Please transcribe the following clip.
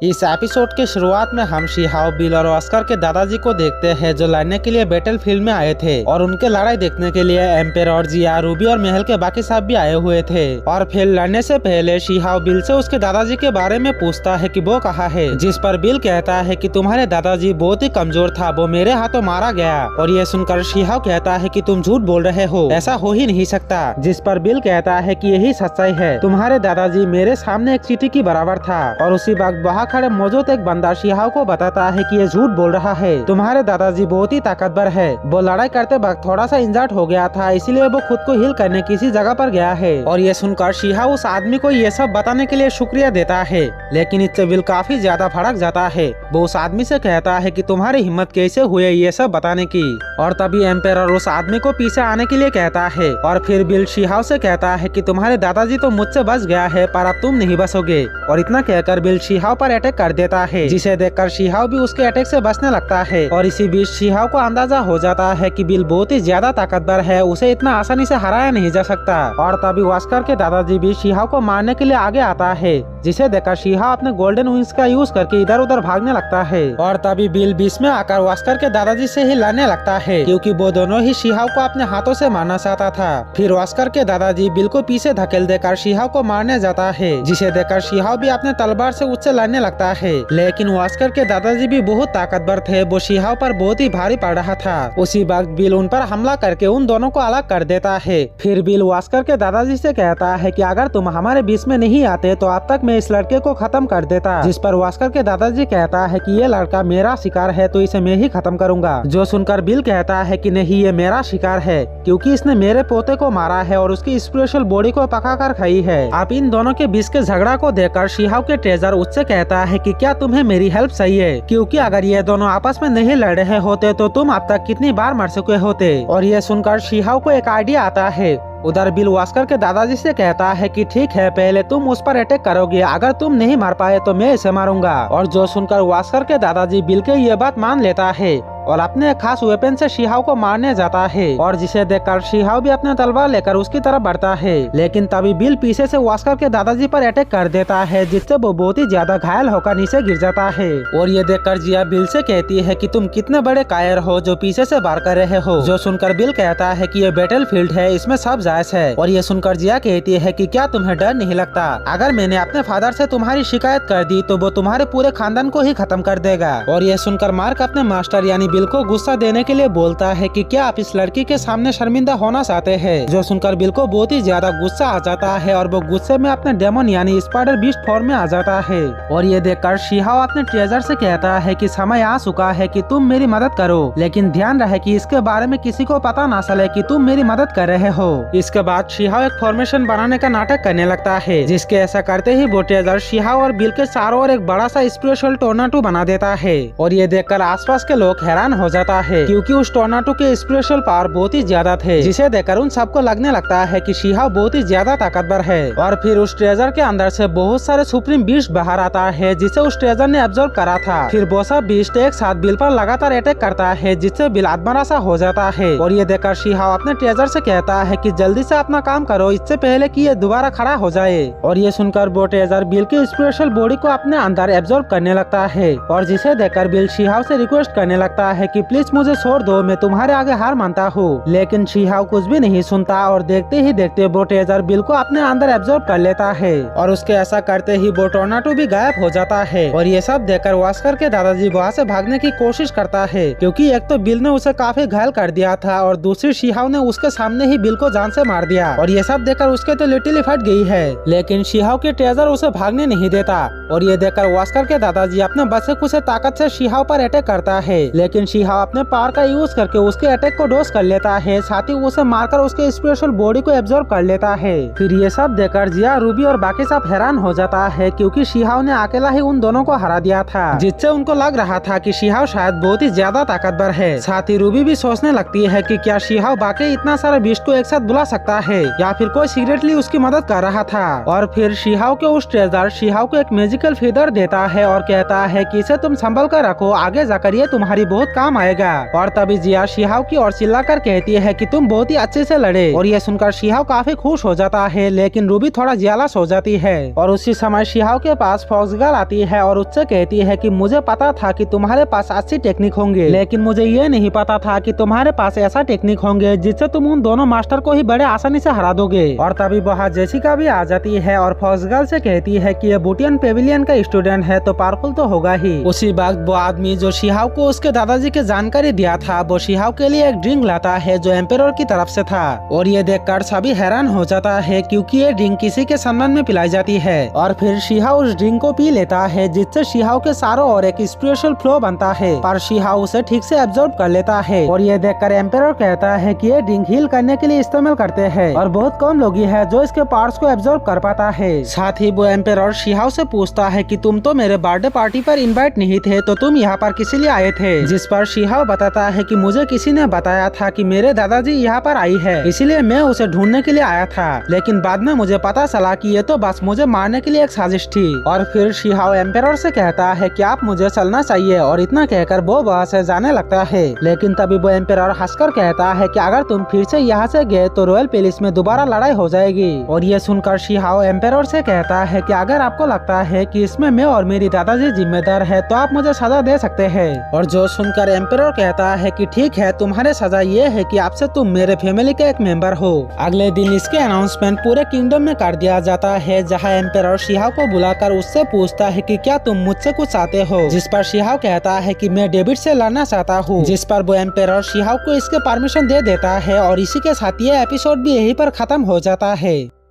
इस एपिसोड के शुरुआत में हम शिहाओ, बिल और ऑस्कर के दादाजी को देखते हैं जो लड़ने के लिए बैटल फील्ड में आए थे और उनके लड़ाई देखने के लिए एम्पेरर, जिया, रूबी और महल के बाकी सब भी आए हुए थे। और फिर लड़ने से पहले शिहाओ बिल से उसके दादाजी के बारे में पूछता है कि वो कहाँ है, जिस पर बिल कहता है कि तुम्हारे दादाजी बहुत ही कमजोर था, वो मेरे हाथों मारा गया। और ये सुनकर शिहाओ कहता है कि तुम झूठ बोल रहे हो, ऐसा हो ही नहीं सकता। जिस पर बिल कहता है कि यही सच्चाई है, तुम्हारे दादाजी मेरे सामने एक चींटी की बराबर था। और उसी वक्त वहाँ खड़े मौजूद एक बंदा शिहाओ को बताता है कि ये झूठ बोल रहा है, तुम्हारे दादाजी बहुत ही ताकतवर है। वो लड़ाई करते वक्त थोड़ा सा इंजर्ड हो गया था, इसीलिए वो खुद को हील करने किसी जगह पर गया है। और ये सुनकर शिहाओ उस आदमी को ये सब बताने के लिए शुक्रिया देता है, लेकिन इससे बिल काफी ज्यादा भड़क जाता है। वो उस आदमी से कहता है कि तुम्हारी हिम्मत कैसे हुई ये सब बताने की। और तभी एम्पेरर उस आदमी को पीछे आने के लिए कहता है। और फिर बिल शिहाओ से कहता है कि तुम्हारे दादाजी तो मुझसे बच गया है, पर अब तुम नहीं बचोगे। और इतना कहकर बिल शिहाओ पर अटैक कर देता है, जिसे देखकर शिहाओ भी उसके अटैक से बचने लगता है। और इसी बीच शिहाओ को अंदाजा हो जाता है कि बिल बहुत ही ज्यादा ताकतवर है, उसे इतना आसानी से हराया नहीं जा सकता। और तभी ऑस्कर के दादाजी भी शिहाओ को मारने के लिए आगे आता है, जिसे देखकर शिहाओ अपने गोल्डन विंग्स का यूज करके इधर उधर भागने लगता है। और तभी बिल बीच में आकर ऑस्कर के दादाजी से ही लड़ने लगता है, क्योंकि वो दोनों ही शिहाओ को अपने हाथों से मारना चाहता था। फिर ऑस्कर के दादाजी बिल को पीछे धकेल देकर शिहाओ को मारने जाता है, जिसे देखकर शिहाओ भी अपने तलवार से उससे लड़ने लगता है। लेकिन ऑस्कर के दादाजी भी बहुत ताकतवर थे, वो शिहाओ पर बहुत ही भारी पड़ रहा था। उसी वक्त बिल उन पर हमला करके उन दोनों को अलग कर देता है। फिर बिल ऑस्कर के दादाजी से कहता है कि अगर तुम हमारे बीच में नहीं आते तो अब तक मैं इस लड़के को खत्म कर देता। जिस पर ऑस्कर के दादाजी कहता है कि ये लड़का मेरा शिकार है, तो इसे मैं ही खत्म करूंगा। जो सुनकर बिल कहता है कि नहीं, ये मेरा शिकार है, क्योंकि इसने मेरे पोते को मारा है और उसकी स्पेशल बॉडी को पका कर खाई है। आप इन दोनों के बीच के झगड़ा को देखकर शिहाओ के ट्रेजर उससे कहता है कि क्या तुम्हें मेरी हेल्प चाहिए, क्योंकि अगर ये दोनों आपस में नहीं लड़ रहे होते तो तुम अब तक कितनी बार मर चुके होते। और ये सुनकर शिहाओ को एक आइडिया आता है। उधर बिल ऑस्कर के दादाजी से कहता है कि ठीक है, पहले तुम उस पर अटैक करोगे, अगर तुम नहीं मार पाए तो मैं इसे मारूंगा। और जो सुनकर ऑस्कर के दादाजी बिल के ये बात मान लेता है और अपने खास वेपन से शिहाओ को मारने जाता है। और जिसे देखकर शिहाओ भी अपने तलवार लेकर उसकी तरफ बढ़ता है, लेकिन तभी बिल पीछे से ऑस्कर के दादाजी पर अटैक कर देता है, जिससे वो बहुत ही ज्यादा घायल होकर नीचे गिर जाता है। और ये देखकर जिया बिल से कहती है कि तुम कितने बड़े कायर हो जो पीछे से वार कर रहे हो। जो सुनकर बिल कहता है कि ये बैटल फील्ड है, इसमें सब जायज है। और ये सुनकर जिया कहती है कि क्या तुम्हें डर नहीं लगता, अगर मैंने अपने फादर से तुम्हारी शिकायत कर दी तो वो तुम्हारे पूरे खानदान को ही खत्म कर देगा। और ये सुनकर मार्क अपने मास्टर यानी बिल को गुस्सा देने के लिए बोलता है कि क्या आप इस लड़की के सामने शर्मिंदा होना चाहते हैं। जो सुनकर बिल को बहुत ही ज्यादा गुस्सा आ जाता है और वो गुस्से में अपने डेमन यानी स्पाइडर बीस्ट फॉर्म में आ जाता है। और ये देखकर शिहाओ अपने ट्रेजर से कहता है कि समय आ चुका है कि तुम मेरी मदद करो, लेकिन ध्यान रहे कि इसके बारे में किसी को पता ना चले कि तुम मेरी मदद कर रहे हो। इसके बाद शिहाओ एक फॉर्मेशन बनाने का नाटक करने लगता है, जिसके ऐसा करते ही वो ट्रेजर शिहाओ और बिल के चारों ओर एक बड़ा सा स्पेशल टोर्नाडो बना देता है। और ये देखकर आसपास के लोग हैरान हो जाता है, क्योंकि उस टोर्नाडो के स्पेशल पावर बहुत ही ज्यादा थे, जिसे देखकर उन सबको लगने लगता है कि शिहाओ बहुत ही ज्यादा ताकतवर है। और फिर उस ट्रेजर के अंदर से बहुत सारे सुप्रीम बीस्ट बाहर आता है, जिसे उस ट्रेजर ने एब्जॉर्ब करा था। फिर वो सब बीस्ट एक साथ बिल पर लगातार अटैक करता है, जिससे बिल आत्मरा सा हो जाता है। और ये देखकर शिहाओ अपने ट्रेजर से कहता है कि जल्दी से अपना काम करो, इससे पहले कि ये दोबारा खड़ा हो जाए। और ये सुनकर वो ट्रेजर बिल की स्पेशल बॉडी को अपने अंदर एब्जॉर्ब करने लगता है, और जिसे देखकर बिल शिहाओ से रिक्वेस्ट करने लगता है कि प्लीज मुझे छोड़ दो, मैं तुम्हारे आगे हार मानता हूँ। लेकिन शिहाओ कुछ भी नहीं सुनता और देखते ही देखते वो ट्रेजर बिल को अपने अंदर एब्जॉर्ब कर लेता है। और उसके ऐसा करते ही वो टोर्नाडो भी गायब हो जाता है। और ये सब देखकर ऑस्कर के दादाजी वहाँ से भागने की कोशिश करता है, क्योंकि एक तो बिल ने उसे काफी घायल कर दिया था और दूसरी शिहाओ ने उसके सामने ही बिल को जान से मार दिया। और ये सब देखकर उसके तो लिटिल फट गई है, लेकिन शिहाओ के ट्रेजर उसे भागने नहीं देता। और ये देखकर ऑस्कर के दादाजी अपने बचे कुछ ताकत से शिहाओ पर अटैक करता है, लेकिन शिहाओ अपने पावर का यूज करके उसके अटैक को डोज कर लेता है, साथ ही उसे मारकर उसके स्पेशल बॉडी को एब्जॉर्ब कर लेता है। फिर ये सब देखकर जिया, रूबी और बाकी सब हैरान हो जाता है, क्योंकि शिहाओ ने अकेला ही उन दोनों को हरा दिया था, जिससे उनको लग रहा था कि शिहाओ शायद बहुत ही ज्यादा ताकतवर है। साथ ही रूबी भी सोचने लगती है कि क्या शिहाओ बाकी इतना सारा बीस्ट को एक साथ बुला सकता है, या फिर कोई सीक्रेटली उसकी मदद कर रहा था। और फिर शिहाओ के उस ट्रेजर शिहाओ को एक मैजिकल फीदर देता है और कहता है कि इसे तुम संभल कर रखो, आगे जाकर ये तुम्हारी बहुत बहुत काम आएगा। और तभी जिया शिहाओ की ओर चिल्लाकर कहती है कि तुम बहुत ही अच्छे से लड़े। और ये सुनकर शिहाओ काफी खुश हो जाता है, लेकिन रूबी थोड़ा जेलस हो जाती है। और उसी समय शिहाओ के पास फॉक्स गर्ल आती है और उससे कहती है कि मुझे पता था कि तुम्हारे पास अच्छी टेक्निक होंगे, लेकिन मुझे ये नहीं पता था कि तुम्हारे पास ऐसा टेक्निक होंगे जिससे तुम उन दोनों मास्टर को ही बड़े आसानी से हरा दोगे। और तभी वहाँ जेसिका भी आ जाती है और फॉक्स गर्ल से कहती है कि ये बुटियन पेविलियन का स्टूडेंट है तो पावरफुल तो होगा ही। उसी वक्त वो आदमी जो शिहाओ को उसके दादाजी की जानकारी दिया था, वो शिहाओ के लिए एक ड्रिंक लाता है जो एम्पेरर की तरफ से था। और ये देखकर सभी हैरान हो जाता है क्योंकि ये ड्रिंक किसी के सम्मान में पिलाई जाती है। और फिर शिहाओ उस ड्रिंक को पी लेता है, जिससे शिहाओ के चारों ओर एक स्पिरिचुअल फ्लो बनता है, पर शिहाओ उसे ठीक से एब्जॉर्ब कर लेता है। और ये देखकर एम्पेरर कहता है कि ये ड्रिंक हील करने के लिए इस्तेमाल करते हैं और बहुत कम लोग ही है जो इसके पार्ट्स को एब्जॉर्ब कर पाता है। साथ ही वो एम्पेरर शिहाओ से पूछता है कि तुम तो मेरे बर्थडे पार्टी पर इनवाइट नहीं थे, तो तुम यहाँ पर किस लिए आए थे? जिस पर शिहाओ बताता है कि मुझे किसी ने बताया था कि मेरे दादाजी यहाँ पर आई है, इसीलिए मैं उसे ढूंढने के लिए आया था, लेकिन बाद में मुझे पता चला कि ये तो बस मुझे मारने के लिए एक साजिश थी। और फिर शिहाओ एम्पेरर से कहता है कि आप मुझे चलना चाहिए, और इतना कहकर वो वहाँ से जाने लगता है। लेकिन तभी वो एम्पेरर हंसकर कहता है कि अगर तुम फिर से यहाँ से गए तो रॉयल पैलेस में दोबारा लड़ाई हो जाएगी। और ये सुनकर शिहाओ एम्पेरर से कहता है कि अगर आपको लगता है कि इसमें मैं और मेरी दादाजी जिम्मेदार है तो आप मुझे सजा दे सकते हैं। और जो सुनकर एम्पेरर कहता है कि ठीक है, तुम्हारे सजा ये है कि आपसे तुम मेरे फैमिली का एक मेंबर हो। अगले दिन इसके अनाउंसमेंट पूरे किंगडम में कर दिया जाता है, जहाँ एम्पेरर शिहाओ को बुलाकर उससे पूछता है कि क्या तुम मुझसे कुछ चाहते हो, जिस पर शिहाओ कहता है कि मैं डेविड से लड़ना चाहता हूँ, जिस पर वो एम्पेरर शिहाओ को इसके परमिशन दे देता है। और इसी के साथ ये एपिसोड भी यहीं पर खत्म हो जाता है।